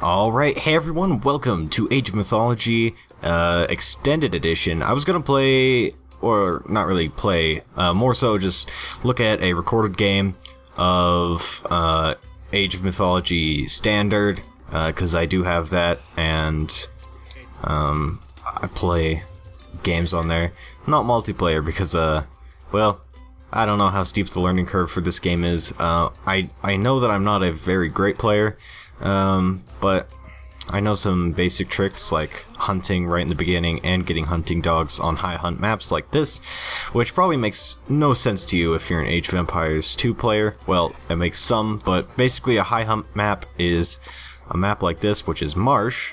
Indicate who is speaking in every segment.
Speaker 1: Alright, hey everyone, welcome to Age of Mythology Extended Edition. I was gonna play, or not really play, more so just look at a recorded game of Age of Mythology Standard, because I do have that, and I play games on there. Not multiplayer, because, well, I don't know how steep the learning curve for this game is. I know that I'm not a very great player, but I know some basic tricks like hunting right in the beginning and getting hunting dogs on high hunt maps like this, which probably makes no sense to you if you're an Age of Empires 2 player. Well, it makes some, but basically a high hunt map is a map like this, which is Marsh,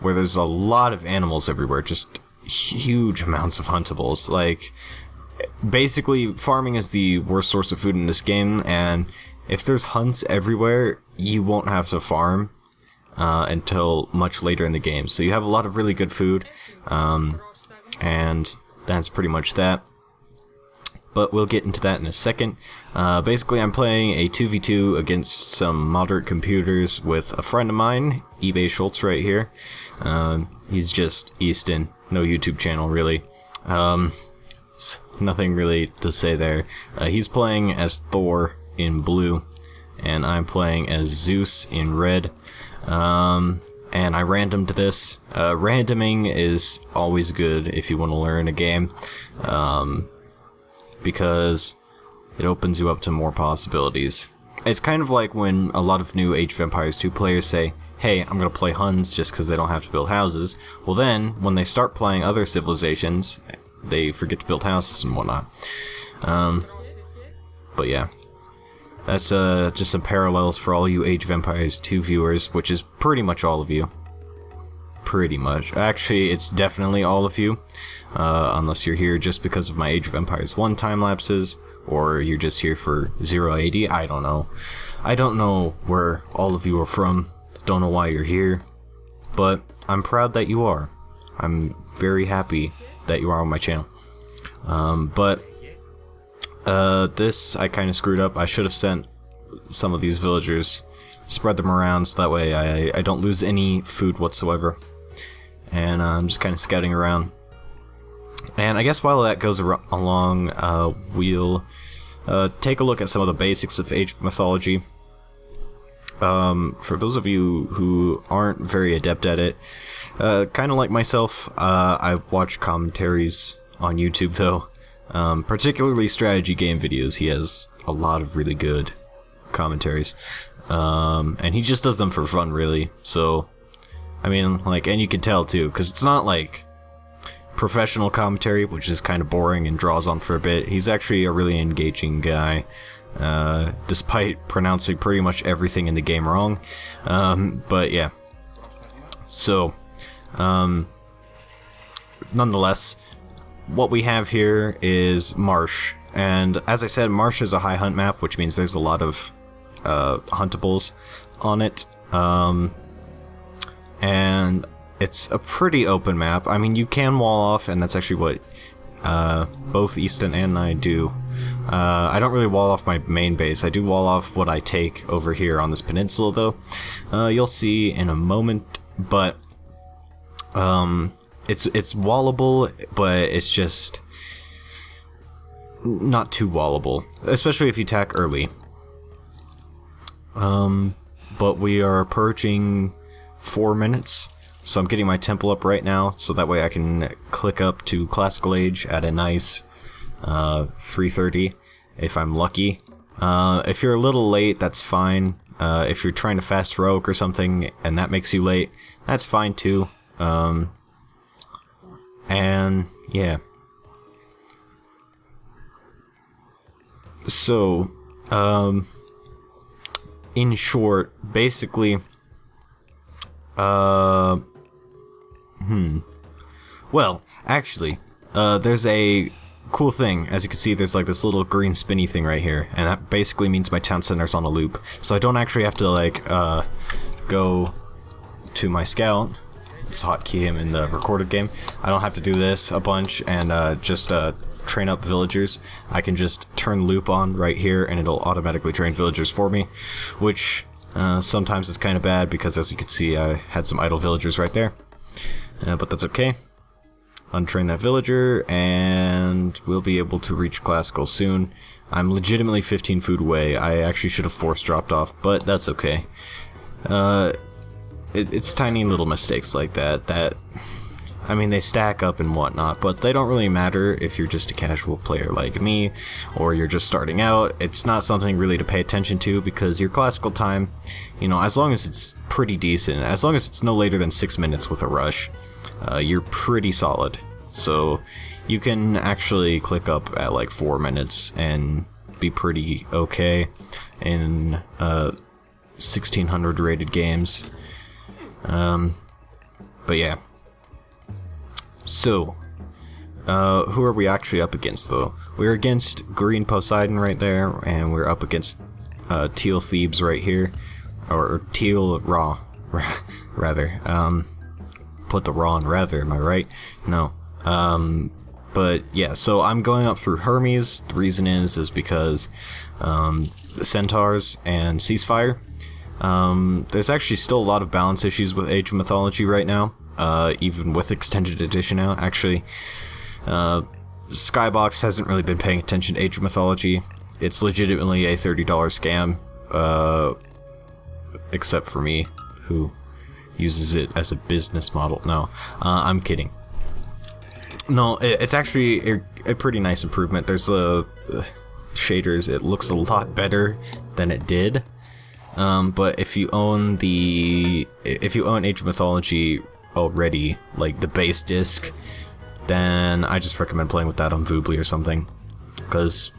Speaker 1: where there's a lot of animals everywhere, just huge amounts of huntables. Like, basically farming is the worst source of food in this game, and if there's hunts everywhere, you won't have to farm until much later in the game. So you have a lot of really good food, and that's pretty much that. But we'll get into that in a second. Basically, I'm playing a 2v2 against some moderate computers with a friend of mine, eBay Schultz right here. He's just Easton, no YouTube channel really. Nothing really to say there. He's playing as Thor in blue, and I'm playing as Zeus in red. And I randomed this. Randoming is always good if you want to learn a game, because it opens you up to more possibilities. It's kind of like when a lot of new Age of Empires 2 players say, hey, I'm gonna play Huns just because they don't have to build houses. Well then, when they start playing other civilizations, they forget to build houses and whatnot. But yeah. That's just some parallels for all you Age of Empires 2 viewers, which is pretty much all of you. Pretty much. Actually, it's definitely all of you, unless you're here just because of my Age of Empires 1 time lapses, or you're just here for 080. I don't know. I don't know where all of you are from. Don't know why you're here, but I'm proud that you are. I'm very happy that you are on my channel. This I kind of screwed up. I should have sent some of these villagers, spread them around so that way I don't lose any food whatsoever. And I'm just kind of scouting around. And I guess while that goes along, we'll take a look at some of the basics of Age of Mythology. For those of you who aren't very adept at it, kind of like myself, I watch commentaries on YouTube though. Particularly strategy game videos. He has a lot of really good commentaries, and he just does them for fun really. So I mean, like, and you can tell too, because it's not like professional commentary, which is kind of boring and draws on for a bit. He's actually a really engaging guy, despite pronouncing pretty much everything in the game wrong. But yeah, so nonetheless, what we have here is Marsh, and as I said, Marsh is a high hunt map, which means there's a lot of huntables on it, and it's a pretty open map. I mean, you can wall off, and that's actually what both Easton and I do. I don't really wall off my main base. I do wall off what I take over here on this peninsula, though. You'll see in a moment, but it's wallable, but it's just not too wallable, especially if you attack early. But we are approaching 4 minutes, so I'm getting my temple up right now, so that way I can click up to classical age at a nice 330 if I'm lucky. If you're a little late, that's fine. If you're trying to fast heroic or something and that makes you late, that's fine too. And yeah, so in short, basically, well, actually, there's a cool thing. As you can see, there's like this little green spinny thing right here, and that basically means my town center's on a loop, so I don't actually have to like go to my scout. Let's hotkey him in the recorded game. I don't have to do this a bunch and just train up villagers. I can just turn loop on right here and it'll automatically train villagers for me, which Sometimes it's kind of bad because, as you can see, I had some idle villagers right there. But that's okay. Untrain that villager, and we'll be able to reach classical soon. I'm legitimately 15 food away. I actually should have force dropped off, but that's okay. It's tiny little mistakes like that I mean, they stack up and whatnot, but they don't really matter if you're just a casual player like me, or you're just starting out. It's not something really to pay attention to, because your classical time, you know, as long as it's pretty decent, as long as it's no later than 6 minutes with a rush, you're pretty solid. So you can actually click up at like 4 minutes and be pretty okay in 1600 rated games. But yeah. So, who are we actually up against, though? We're against green Poesidon right there, and we're up against teal Thebes right here, or teal raw, rather. Put the raw in rather, am I right? No. But yeah, so I'm going up through Hermes. The reason is because the Centaurs and Ceasefire. There's actually still a lot of balance issues with Age of Mythology right now. Even with Extended Edition out, actually. Skybox hasn't really been paying attention to Age of Mythology. It's legitimately a $30 scam, except for me, who uses it as a business model. No, I'm kidding. No, it's actually a pretty nice improvement. There's shaders. It looks a lot better than it did. But if you own Age of Mythology already, like the base disc, then I just recommend playing with that on Voobly or something, because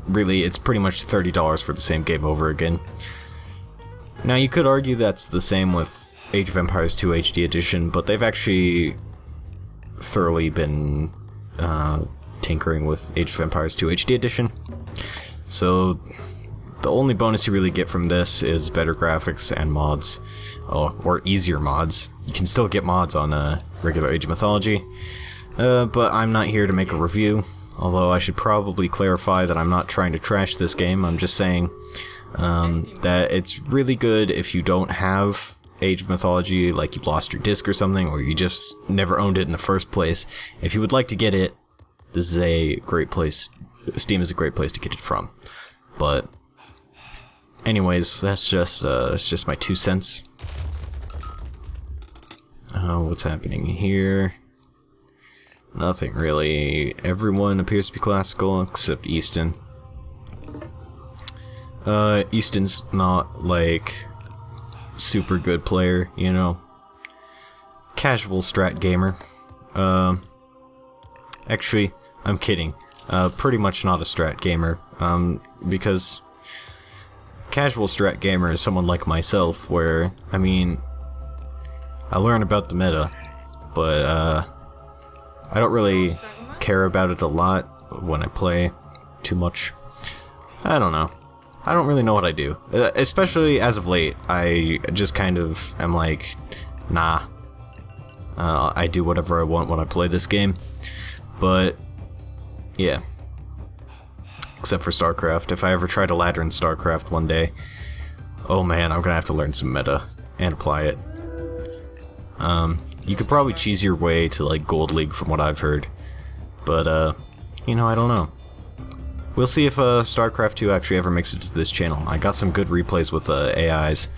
Speaker 1: really it's pretty much $30 for the same game over again. Now you could argue that's the same with Age of Empires 2 HD Edition, but they've actually thoroughly been tinkering with Age of Empires 2 HD Edition, so the only bonus you really get from this is better graphics and mods, or easier mods. You can still get mods on regular Age of Mythology, but I'm not here to make a review, although I should probably clarify that I'm not trying to trash this game. I'm just saying that it's really good if you don't have Age of Mythology, like you lost your disc or something, or you just never owned it in the first place. If you would like to get it, this is a great place. Steam is a great place to get it from. But anyways, that's just my 2 cents. What's happening here? Nothing really. Everyone appears to be classical except Easton. Easton's not like super good player, you know. Casual strat gamer. Actually, I'm kidding. Pretty much not a strat gamer. Because casual strat gamer is someone like myself, where, I mean, I learn about the meta, but I don't really care about it a lot when I play too much. I don't know. I don't really know what I do. Especially as of late, I just kind of am like, nah. I do whatever I want when I play this game. But, yeah. Except for StarCraft. If I ever try to ladder in StarCraft one day, oh man, I'm gonna have to learn some meta and apply it. You could probably cheese your way to like Gold League from what I've heard, but you know, I don't know. We'll see if StarCraft 2 actually ever makes it to this channel. I got some good replays with AIs.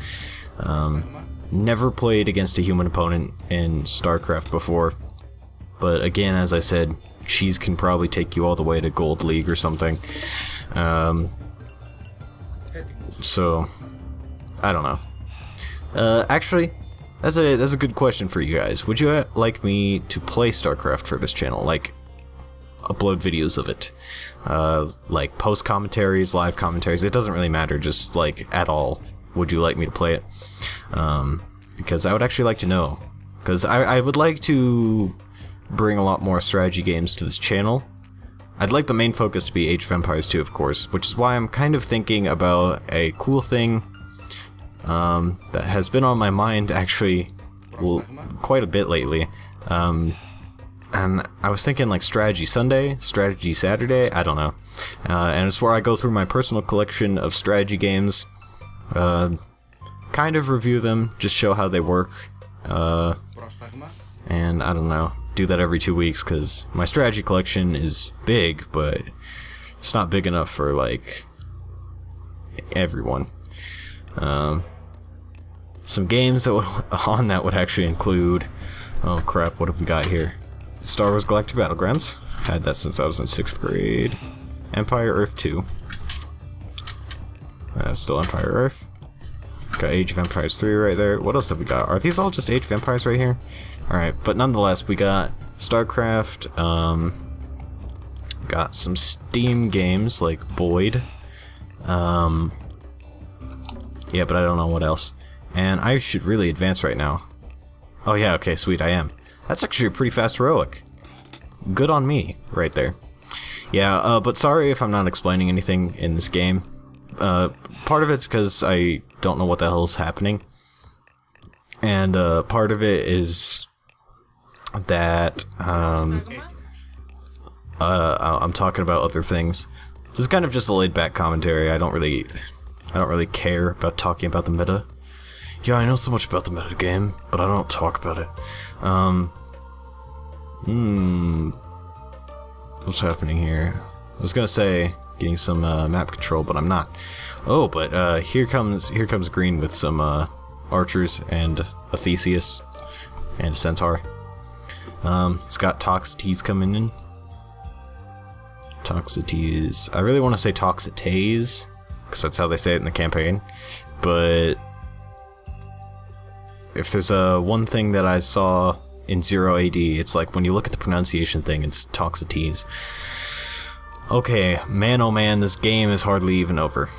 Speaker 1: Never played against a human opponent in StarCraft before, but again, as I said, cheese can probably take you all the way to Gold League or something. So I don't know. Actually, that's a good question for you guys. Would you like me to play StarCraft for this channel? Like, upload videos of it, like post commentaries, live commentaries. It doesn't really matter. Just like at all. Would you like me to play it? Because I would actually like to know. Because I would like to bring a lot more strategy games to this channel. I'd like the main focus to be Age of Empires 2, of course, which is why I'm kind of thinking about a cool thing that has been on my mind actually quite a bit lately. And I was thinking like Strategy Sunday, Strategy Saturday, I don't know. And it's where I go through my personal collection of strategy games kind of review them, just show how they work, and I don't know, do that every 2 weeks, because my strategy collection is big, but it's not big enough for, like, everyone. Some games that on that would actually include, oh crap, what have we got here? Star Wars Galactic Battlegrounds, had that since I was in 6th grade. Empire Earth 2. Still Empire Earth. Got Age of Empires 3 right there. What else have we got? Are these all just Age of Empires right here? Alright, but nonetheless, we got StarCraft, got some Steam games like Void. Yeah, but I don't know what else. And I should really advance right now. Oh yeah, okay, sweet, I am. That's actually a pretty fast heroic. Good on me, right there. Yeah, but sorry if I'm not explaining anything in this game. Part of it's because I don't know what the hell is happening. And part of it is that I'm talking about other things. This is kind of just a laid-back commentary. I don't really care about talking about the meta. Yeah, I know so much about the meta game, but I don't talk about it. What's happening here? I was gonna say getting some map control, but I'm not. Oh, but here comes green with some archers and a Theseus and a centaur. It's got Toxates coming in. Toxates. I really want to say Toxates, because that's how they say it in the campaign. But if there's one thing that I saw in 0 AD, it's like when you look at the pronunciation thing, it's Toxates. Okay, man oh man, this game is hardly even over.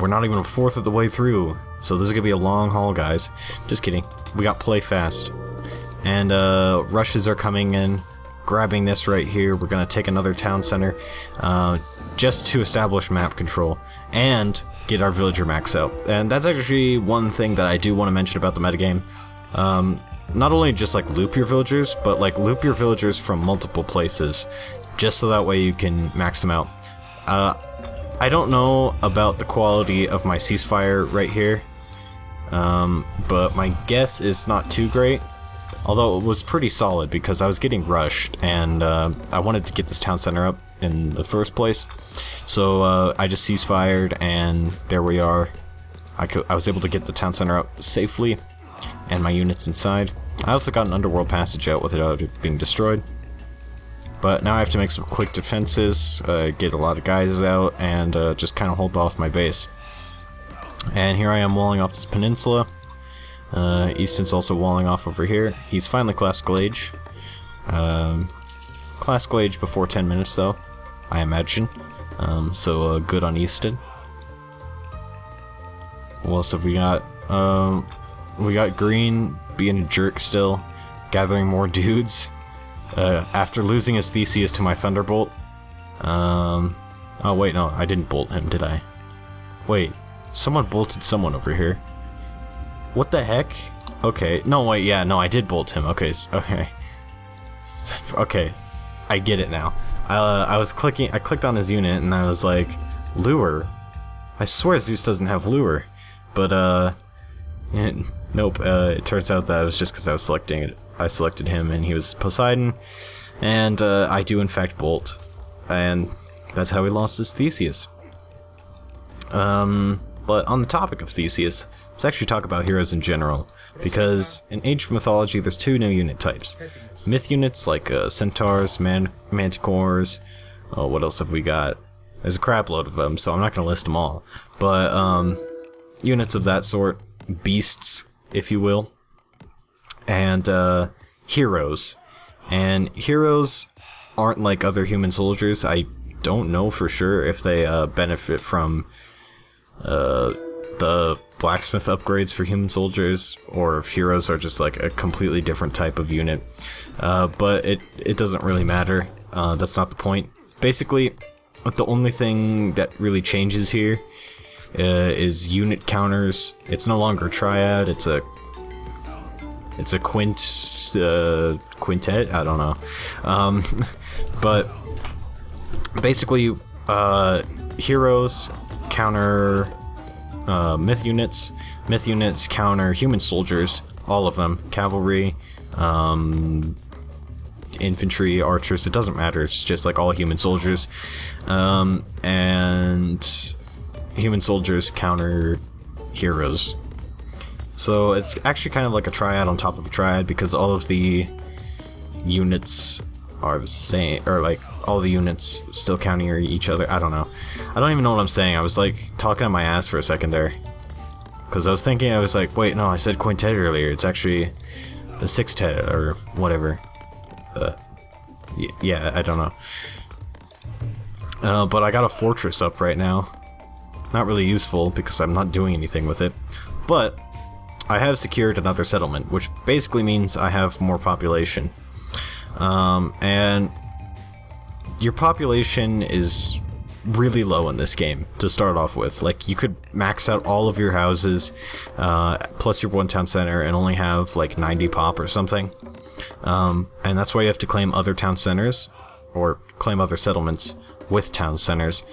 Speaker 1: We're not even a fourth of the way through, so this is gonna be a long haul, guys. Just kidding. We got play fast. And rushes are coming in. Grabbing this right here, we're gonna take another town center just to establish map control and get our villager max out. And that's actually one thing that I do want to mention about the metagame. Not only just like loop your villagers, but like loop your villagers from multiple places, just so that way you can max them out. I don't know about the quality of my ceasefire right here, but my guess is not too great. Although it was pretty solid because I was getting rushed and I wanted to get this town center up in the first place. So I just ceasefired and there we are. I was able to get the town center up safely and my units inside. I also got an underworld passage out without it being destroyed. But now I have to make some quick defenses, get a lot of guys out, and just kind of hold off my base. And here I am walling off this peninsula. Easton's also walling off over here. He's finally classical age. Classical age before 10 minutes though, I imagine. So good on Easton. What else have we got? We got Green being a jerk still, gathering more dudes. After losing his Theseus to my Thunderbolt. Oh wait, no, I didn't bolt him, did I? Wait, someone bolted someone over here. What the heck? Okay, no wait, yeah, no, I did bolt him. Okay, okay. Okay, I get it now. I clicked on his unit and I was like, lure? I swear Zeus doesn't have lure. But, nope, it turns out that it was just because I was selecting it. I selected him and he was Poseidon, and I do in fact bolt, and that's how he lost his Theseus. But on the topic of Theseus, let's actually talk about heroes in general, because in Age of Mythology there's two new unit types. Myth units like centaurs, manticores, what else have we got? There's a crap load of them, so I'm not going to list them all, but units of that sort, beasts, if you will. And heroes. And heroes aren't like other human soldiers. I don't know for sure if they benefit from the blacksmith upgrades for human soldiers, or if heroes are just like a completely different type of unit. But it doesn't really matter. That's not the point. Basically, the only thing that really changes here is unit counters. It's no longer a triad, it's a quintet, I don't know. But basically, heroes counter myth units. Myth units counter human soldiers, all of them. Cavalry, infantry, archers, it doesn't matter, it's just like all human soldiers. And human soldiers counter heroes. So it's actually kind of like a triad on top of a triad, because all of the units are the same, or like all the units still counter each other. I don't know. I don't even know what I'm saying. I was like talking on my ass for a second there, because I was thinking, I was like, wait, no, I said quintet earlier. It's actually the sextet or whatever. Yeah, I don't know. But I got a fortress up right now. Not really useful because I'm not doing anything with it. But I have secured another settlement, which basically means I have more population. And your population is really low in this game to start off with. Like, you could max out all of your houses, plus your one town center, and only have like 90 pop or something. And that's why you have to claim other town centers, or claim other settlements with town centers,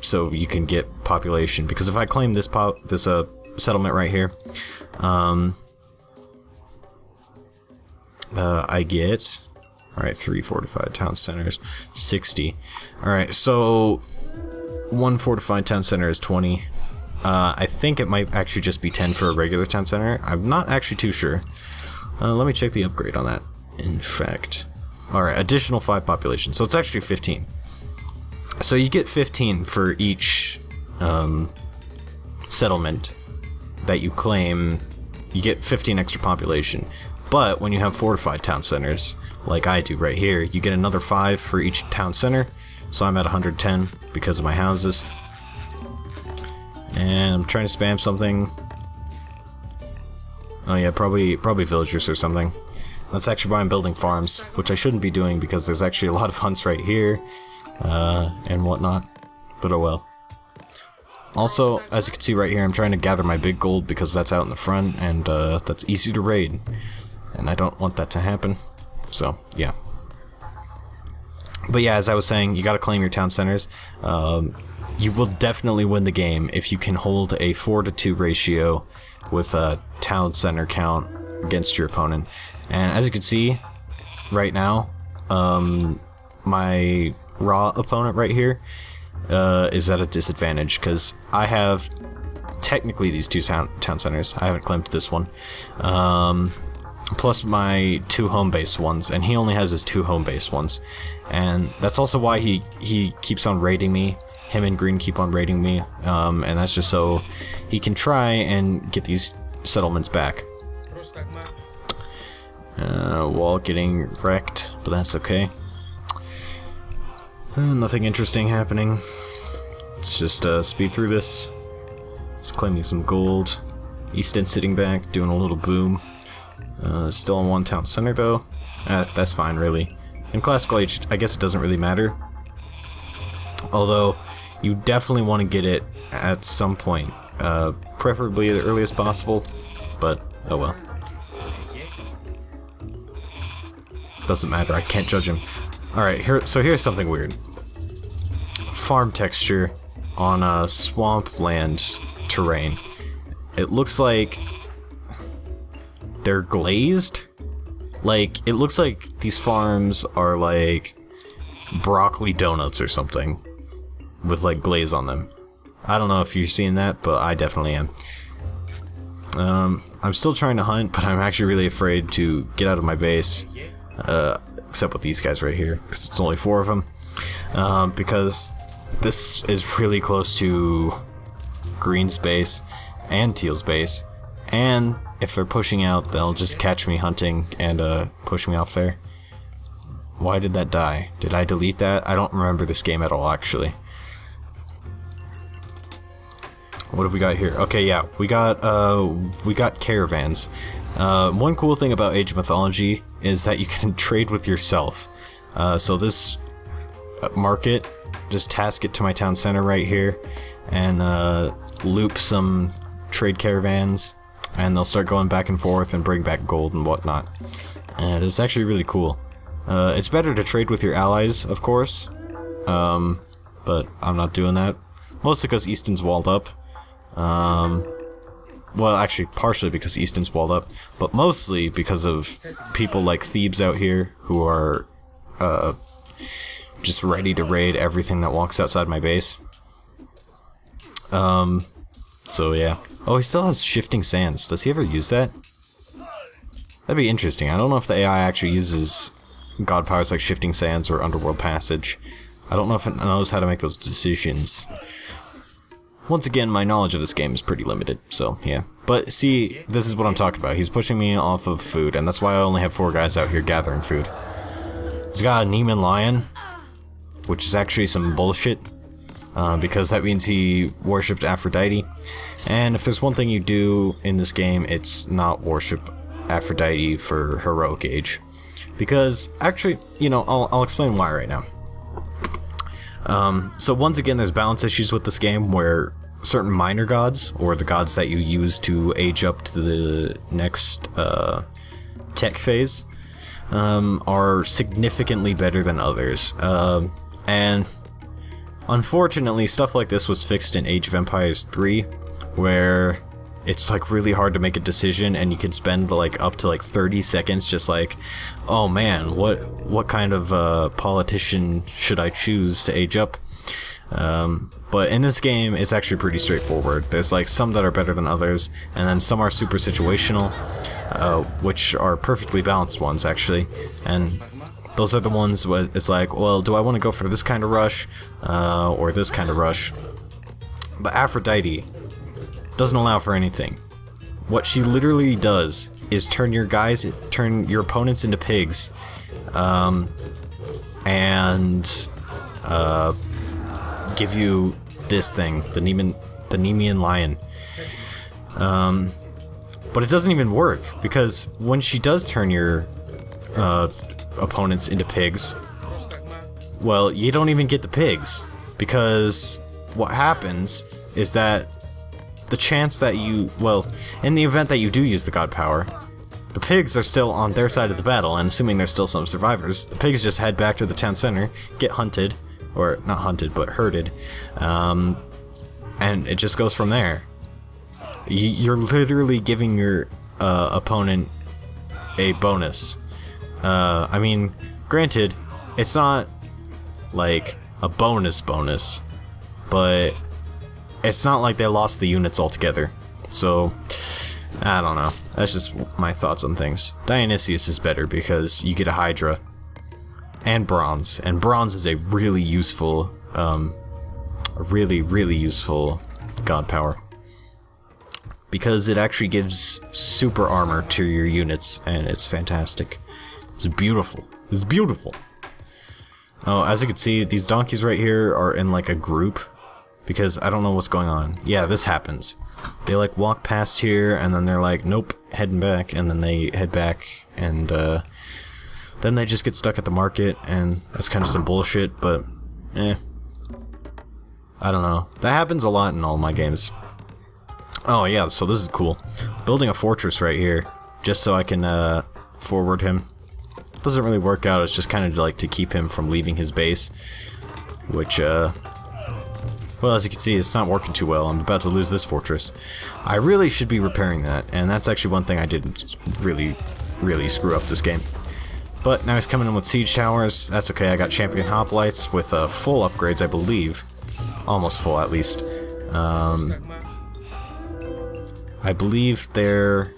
Speaker 1: so you can get population. Because if I claim this settlement right here, I get, alright, 3 fortified town centers, 60. Alright, so 1 fortified town center is 20. I think it might actually just be 10 for a regular town center. I'm not actually too sure. Let me check the upgrade on that. In fact, alright, additional 5 population, so it's actually 15. So you get 15 for each settlement that you claim. You get 15 extra population. But when you have fortified town centers, like I do right here, you get another 5 for each town center. So I'm at 110 because of my houses. And I'm trying to spam something. Oh yeah, probably villagers or something. That's actually why I'm building farms, which I shouldn't be doing because there's actually a lot of hunts right here, and whatnot. But oh well. Also, as you can see right here, I'm trying to gather my big gold because that's out in the front, and that's easy to raid. And I don't want that to happen. So, yeah. But yeah, as I was saying, you gotta claim your town centers. You will definitely win the game if you can hold a 4-to-2 ratio with a town center count against your opponent. And as you can see, right now, my raw opponent right here is at a disadvantage, because I have technically these 2 town centers. I haven't claimed this one. Plus my 2 home-based ones, and he only has his 2 home-based ones. And that's also why he keeps on raiding me. Him and Green keep on raiding me, and that's just so he can try and get these settlements back. Wall getting wrecked, but that's okay. Nothing interesting happening. Let's just speed through this. Just claiming some gold. Easton sitting back, doing a little boom. Still in 1 town center though. That's fine, really. In Classical Age, I guess it doesn't really matter. Although, you definitely want to get it at some point. Preferably the earliest possible, but oh well. Doesn't matter, I can't judge him. Alright, so here's something weird. Farm texture on a swampland terrain. It looks like they're glazed. Like, it looks like these farms are like broccoli donuts or something with like glaze on them. I don't know if you've seen that, but I definitely am. I'm still trying to hunt, but I'm actually really afraid to get out of my base. Except with these guys right here, because it's only 4 of them. Because this is really close to Green's base and Teal's base, and if they're pushing out, they'll just catch me hunting and push me off there. Why did that die? Did I delete that? I don't remember this game at all, actually. What have we got here? Okay, yeah, we got caravans. One cool thing about Age of Mythology is that you can trade with yourself. So this market, just task it to my town center right here, and loop some trade caravans, and they'll start going back and forth and bring back gold and whatnot. And it's actually really cool. It's better to trade with your allies, of course, but I'm not doing that. Mostly because Easton's walled up. Well, actually, partially because Easton's walled up, but mostly because of people like Thebes out here who are just ready to raid everything that walks outside my base. So yeah. Oh, he still has shifting sands. Does he ever use that? That'd be interesting. I don't know if the AI actually uses god powers like shifting sands or underworld passage. I don't know if it knows how to make those decisions. Once again, my knowledge of this game is pretty limited, so yeah. But see, this is what I'm talking about. He's pushing me off of food, and that's why I only have 4 guys out here gathering food. He's got a Nemean lion, which is actually some bullshit, because that means he worshipped Aphrodite. And if there's one thing you do in this game, it's not worship Aphrodite for heroic age. Because, actually, you know, I'll explain why right now. So once again, there's balance issues with this game where certain minor gods, or the gods that you use to age up to the next tech phase, are significantly better than others. And unfortunately, stuff like this was fixed in Age of Empires 3, where it's like really hard to make a decision, and you can spend like up to like 30 seconds just like, oh man, what kind of politician should I choose to age up? But in this game, it's actually pretty straightforward. There's like some that are better than others, and then some are super situational, which are perfectly balanced ones actually. And those are the ones where it's like, well, do I want to go for this kind of rush, or this kind of rush? But Aphrodite doesn't allow for anything. What she literally does is turn your opponents into pigs, and give you this thing, the Nemean lion. But it doesn't even work, because when she does turn your opponents into pigs, well, you don't even get the pigs, because what happens is that the chance that you, well, in the event that you do use the god power, the pigs are still on their side of the battle, and assuming there's still some survivors, the pigs just head back to the town center, get hunted, or not hunted, but herded, and it just goes from there. You're literally giving your opponent a bonus. I mean, granted, it's not like a bonus, but it's not like they lost the units altogether. So, I don't know. That's just my thoughts on things. Dionysius is better because you get a Hydra and bronze is a really useful, really useful god power, because it actually gives super armor to your units, and it's fantastic. It's beautiful. It's beautiful. Oh, as you can see, these donkeys right here are in like a group, because I don't know what's going on. Yeah, this happens. They like walk past here, and then they're like, nope, heading back, and then they head back, and then they just get stuck at the market, and that's kind of some bullshit, but I don't know. That happens a lot in all my games. Oh yeah, so this is cool. Building a fortress right here, just so I can forward him. Doesn't really work out, it's just kind of like to keep him from leaving his base, which well, as you can see, it's not working too well. I'm about to lose this fortress. I really should be repairing that, and that's actually one thing I didn't really screw up this game. But now he's coming in with siege towers. That's okay, I got champion hoplites with full upgrades, I believe. Almost full, at least. I believe they're...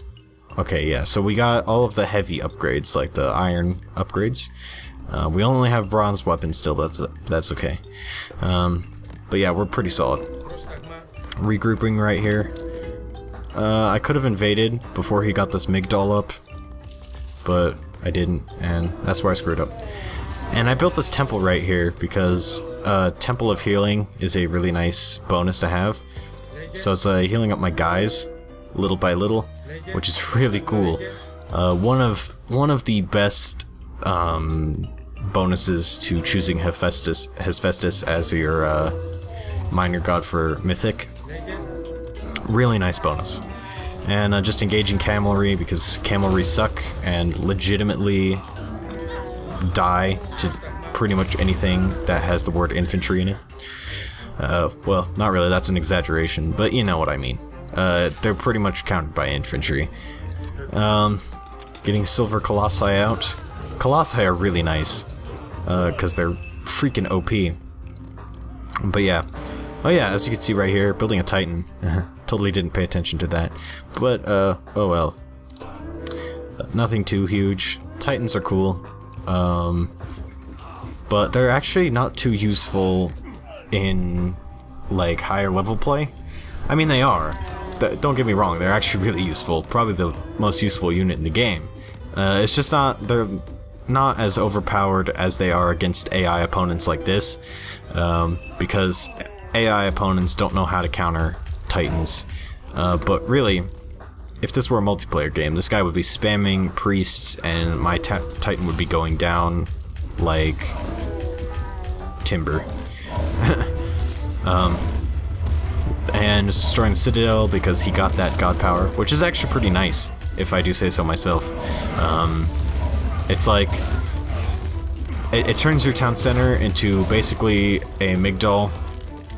Speaker 1: Okay, yeah, so we got all of the heavy upgrades, like the iron upgrades. We only have bronze weapons still, but that's okay. But yeah, we're pretty solid. Regrouping right here. I could have invaded before he got this Migdal up, but I didn't, and that's where I screwed up. And I built this temple right here because Temple of Healing is a really nice bonus to have. So it's healing up my guys little by little, which is really cool. One of the best bonuses to choosing Hephaestus as your minor god for Mythic. Really nice bonus. And just engaging cavalry, because cavalry suck and legitimately die to pretty much anything that has the word infantry in it. Well, not really, that's an exaggeration, but you know what I mean. They're pretty much countered by infantry. Getting silver colossi out. Colossi are really nice, because they're freaking OP. But yeah. Oh yeah, as you can see right here, building a Titan. Totally didn't pay attention to that. But, oh well. Nothing too huge. Titans are cool. But they're actually not too useful in, like, higher level play. I mean, they are. Don't get me wrong, they're actually really useful. Probably the most useful unit in the game. It's just they're not as overpowered as they are against AI opponents like this. Because AI opponents don't know how to counter Titans. But really, if this were a multiplayer game, this guy would be spamming priests and my Titan would be going down like timber. And just destroying the Citadel because he got that god power, which is actually pretty nice, if I do say so myself. It's like, it turns your town center into basically a Migdol,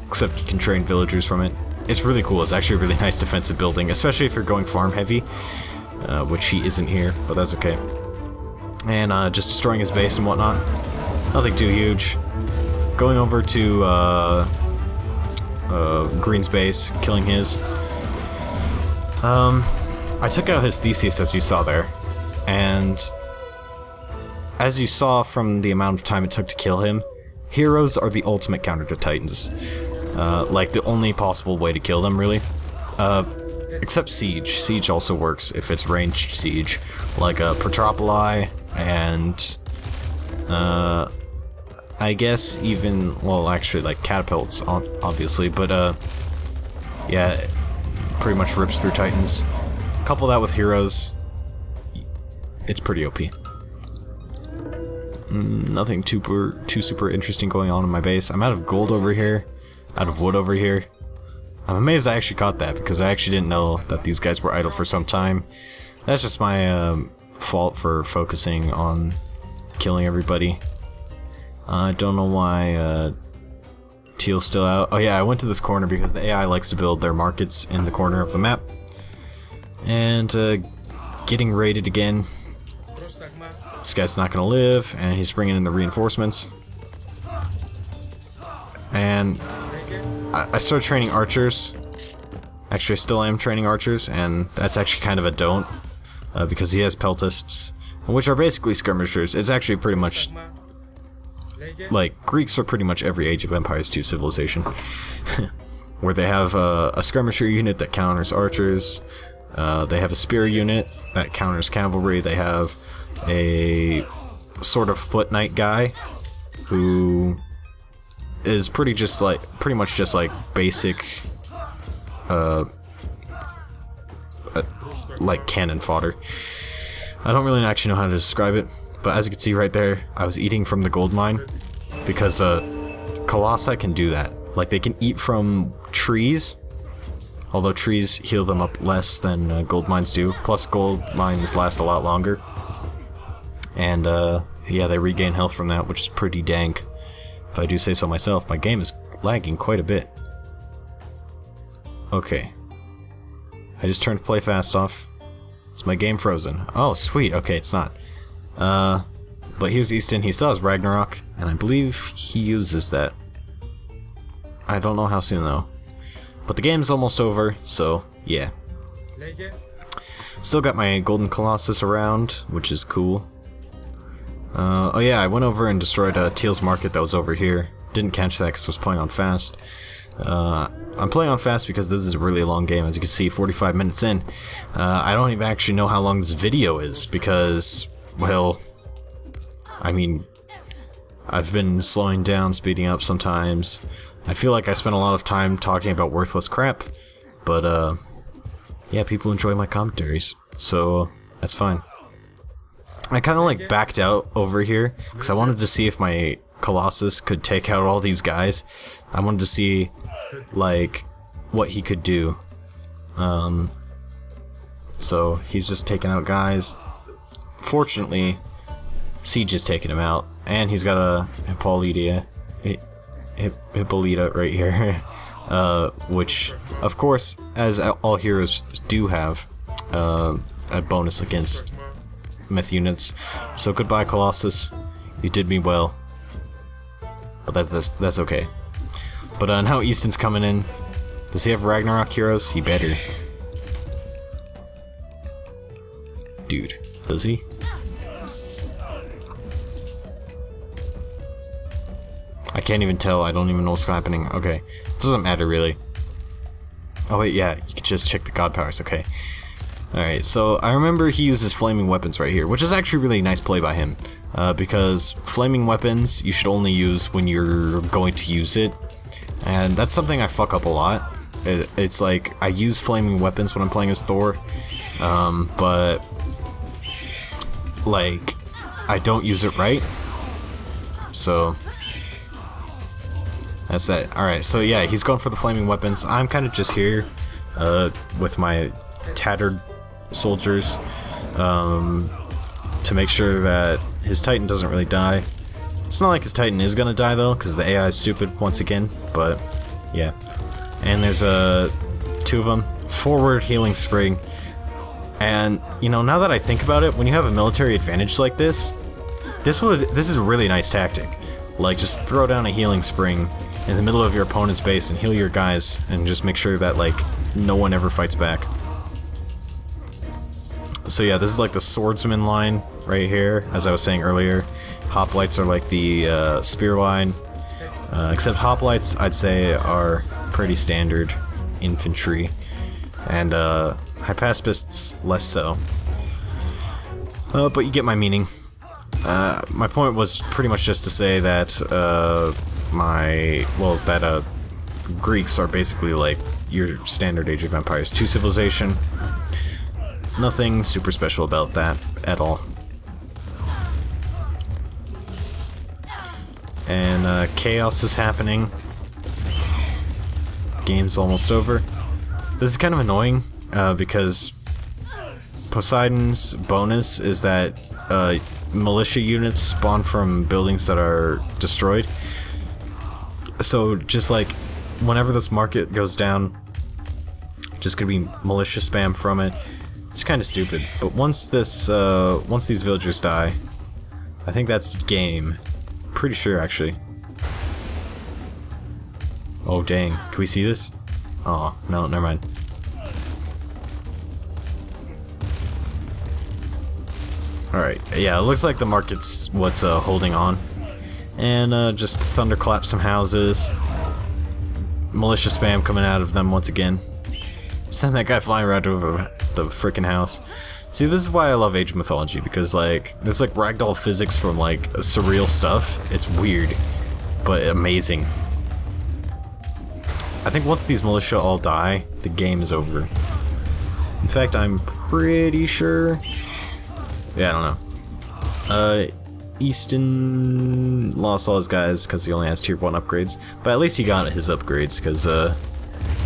Speaker 1: except you can train villagers from it. It's really cool. It's actually a really nice defensive building, especially if you're going farm heavy, which he isn't here, but that's okay. And just destroying his base and whatnot. Nothing too huge. Going over to Green's base, killing his. I took out his Theseus, as you saw there, and as you saw from the amount of time it took to kill him, heroes are the ultimate counter to Titans. Like, the only possible way to kill them, really. Except Siege. Siege also works if it's ranged Siege. Like, Petropoli, and, I guess even, well, actually, like, Catapults, obviously, but, yeah, it pretty much rips through Titans. Couple that with heroes, it's pretty OP. Nothing too super interesting going on in my base. I'm out of gold over here. Out of wood over here. I'm amazed I actually caught that, because I actually didn't know that these guys were idle for some time. That's just my fault for focusing on killing everybody. I don't know why Teal's still out. Oh yeah, I went to this corner because the AI likes to build their markets in the corner of the map. And getting raided again. This guy's not gonna live, and he's bringing in the reinforcements. And I started training archers. Actually, I still am training archers, and that's actually kind of a don't, because he has peltists, which are basically skirmishers. It's actually pretty much, like, Greeks are pretty much every Age of Empires 2 civilization, where they have a skirmisher unit that counters archers, they have a spear unit that counters cavalry, they have a sort of foot knight guy who is pretty much just like basic like cannon fodder. I don't really actually know how to describe it, but as you can see right there, I was eating from the gold mine because Colossi can do that. Like, they can eat from trees, although trees heal them up less than gold mines do. Plus, gold mines last a lot longer. And, yeah, they regain health from that, which is pretty dank, if I do say so myself. My game is lagging quite a bit. Okay. I just turned play fast off. Is my game frozen? Oh, sweet. Okay, it's not. But here's Easton. He still has Ragnarok, and I believe he uses that. I don't know how soon, though. But the game's almost over, so, yeah. Still got my Golden Colossus around, which is cool. Oh yeah, I went over and destroyed Teal's market that was over here. Didn't catch that because I was playing on fast. I'm playing on fast because this is a really long game, as you can see, 45 minutes in. I don't even actually know how long this video is, because, well, I mean, I've been slowing down, speeding up sometimes. I feel like I spent a lot of time talking about worthless crap, but, yeah, people enjoy my commentaries, so that's fine. I kind of like backed out over here because I wanted to see if my Colossus could take out all these guys. I wanted to see, like, what he could do. So he's just taking out guys. Fortunately, Siege is taking him out, and he's got a Poesidon. Hippolyta right here, which, of course, as all heroes do have, a bonus against myth units. So goodbye, Colossus. You did me well, but that's okay. But now Easton's coming in. Does he have Ragnarok heroes? He better. Dude, does he? I can't even tell. I don't even know what's happening. Okay, doesn't matter really. Oh wait, yeah, you can just check the god powers. Okay. Alright, so I remember he uses flaming weapons right here, which is actually really nice play by him. Because flaming weapons you should only use when you're going to use it. And that's something I fuck up a lot. It's like, I use flaming weapons when I'm playing as Thor, but like, I don't use it right. So that's that. Alright, so yeah, he's going for the flaming weapons. I'm kind of just here with my tattered soldiers to make sure that his Titan doesn't really die. It's not like his Titan is gonna die though, because the AI is stupid once again, but yeah. And there's two of them. Forward healing spring. And, you know, now that I think about it, when you have a military advantage like this is a really nice tactic. Like, just throw down a healing spring in the middle of your opponent's base and heal your guys, and just make sure that, like, no one ever fights back. So yeah, this is like the swordsman line right here, as I was saying earlier. Hoplites are like the spear line, except hoplites, I'd say, are pretty standard infantry, and hypaspists less so. But you get my meaning. My point was pretty much just to say that Greeks are basically like your standard Age of Empires 2 civilization. Nothing super special about that at all. And chaos is happening. Game's almost over. This is kind of annoying because Poseidon's bonus is that militia units spawn from buildings that are destroyed. So just like whenever this market goes down, just gonna be militia spam from it. It's kind of stupid, but once these villagers die, I think that's game. Pretty sure, actually. Oh dang, can we see this? Oh, no, never mind. Alright, yeah, it looks like the market's what's holding on. And just thunderclap some houses. Militia spam coming out of them once again. Send that guy flying around over the freaking house. See, this is why I love Age of Mythology, because like there's like ragdoll physics from like surreal stuff. It's weird, but amazing. I think once these militia all die, the game is over. In fact, I'm pretty sure. Yeah, I don't know. Easton lost all his guys because he only has tier 1 upgrades, but at least he got his upgrades because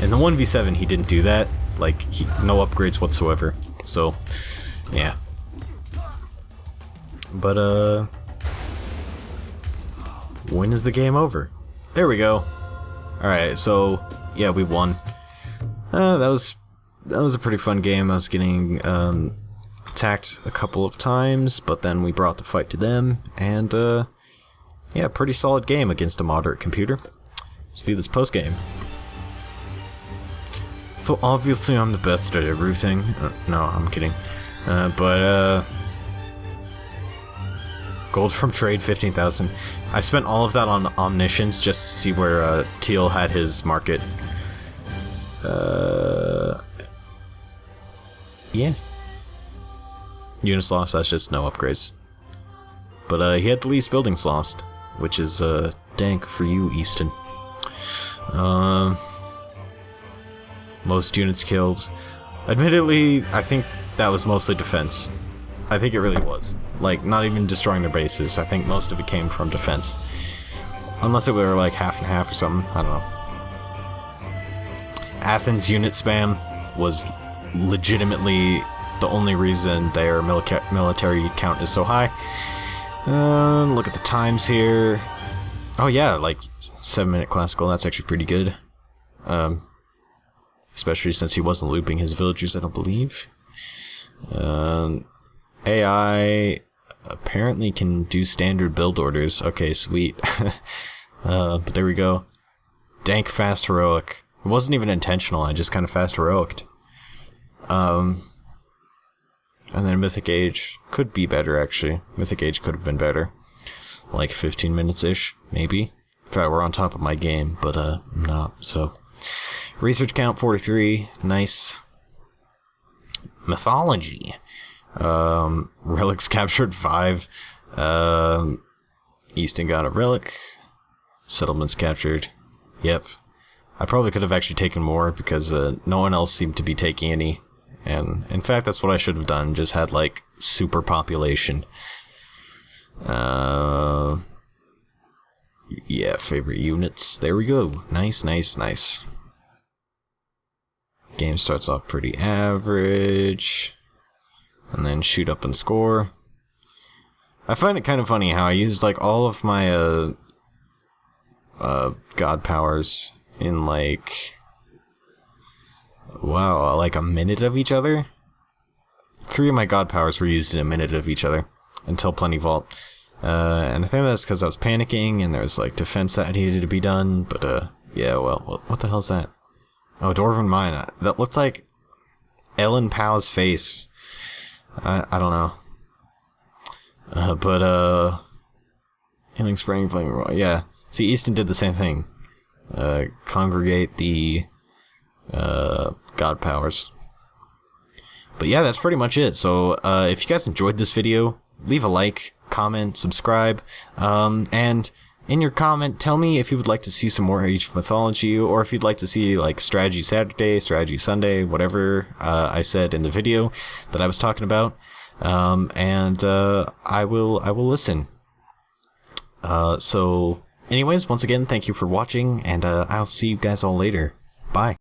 Speaker 1: in the 1v7 he didn't do that. Like, no upgrades whatsoever. So, yeah. But, when is the game over? There we go. Alright, so, yeah, we won. That was a pretty fun game. I was getting, attacked a couple of times, but then we brought the fight to them, and, yeah, pretty solid game against a moderate computer. Let's view this post-game. So obviously I'm the best at everything. No, I'm kidding. Gold from trade, 15,000. I spent all of that on omniscience just to see where Teal had his market. Yeah. Units lost, that's just no upgrades. But he had the least buildings lost, which is dank for you, Easton. Most units killed. Admittedly, I think that was mostly defense. I think it really was. Like, not even destroying their bases. I think most of it came from defense. Unless it were like half and half or something. I don't know. Athens unit spam was legitimately the only reason their military count is so high. Look at the times here. Oh yeah, like 7-minute classical. That's actually pretty good. Especially since he wasn't looping his villagers, I don't believe. AI apparently can do standard build orders. Okay, sweet. But there we go. Dank fast heroic. It wasn't even intentional. I just kind of fast heroiced. And then Mythic Age could be better, actually. Mythic Age could have been better. Like 15 minutes-ish, maybe. If I were on top of my game, but I'm not, so. Research count 43, nice. Mythology. Relics captured 5. Easton got a relic. Settlements captured. Yep. I probably could have actually taken more because no one else seemed to be taking any. And in fact, that's what I should have done. Just had like super population. Yeah, favorite units. There we go. Nice, nice, nice. Game starts off pretty average. And then shoot up and score. I find it kind of funny how I used like all of my god powers in like, wow, like a minute of each other. 3 of my god powers were used in a minute of each other until Plenty Vault. And I think that's because I was panicking and there was like defense that needed to be done, but yeah, well, what the hell's that? Oh, Dwarven Mine. That looks like Ellen Pow's face. I don't know. But Healing Spring, Flaming, yeah. See, Easton did the same thing. Congregate the god powers. But yeah, that's pretty much it. So if you guys enjoyed this video, leave a like, comment, subscribe, and in your comment, tell me if you would like to see some more Age of Mythology, or if you'd like to see like Strategy Saturday, Strategy Sunday, whatever I said in the video that I was talking about, and I will listen. So anyways, once again, thank you for watching, and I'll see you guys all later. Bye.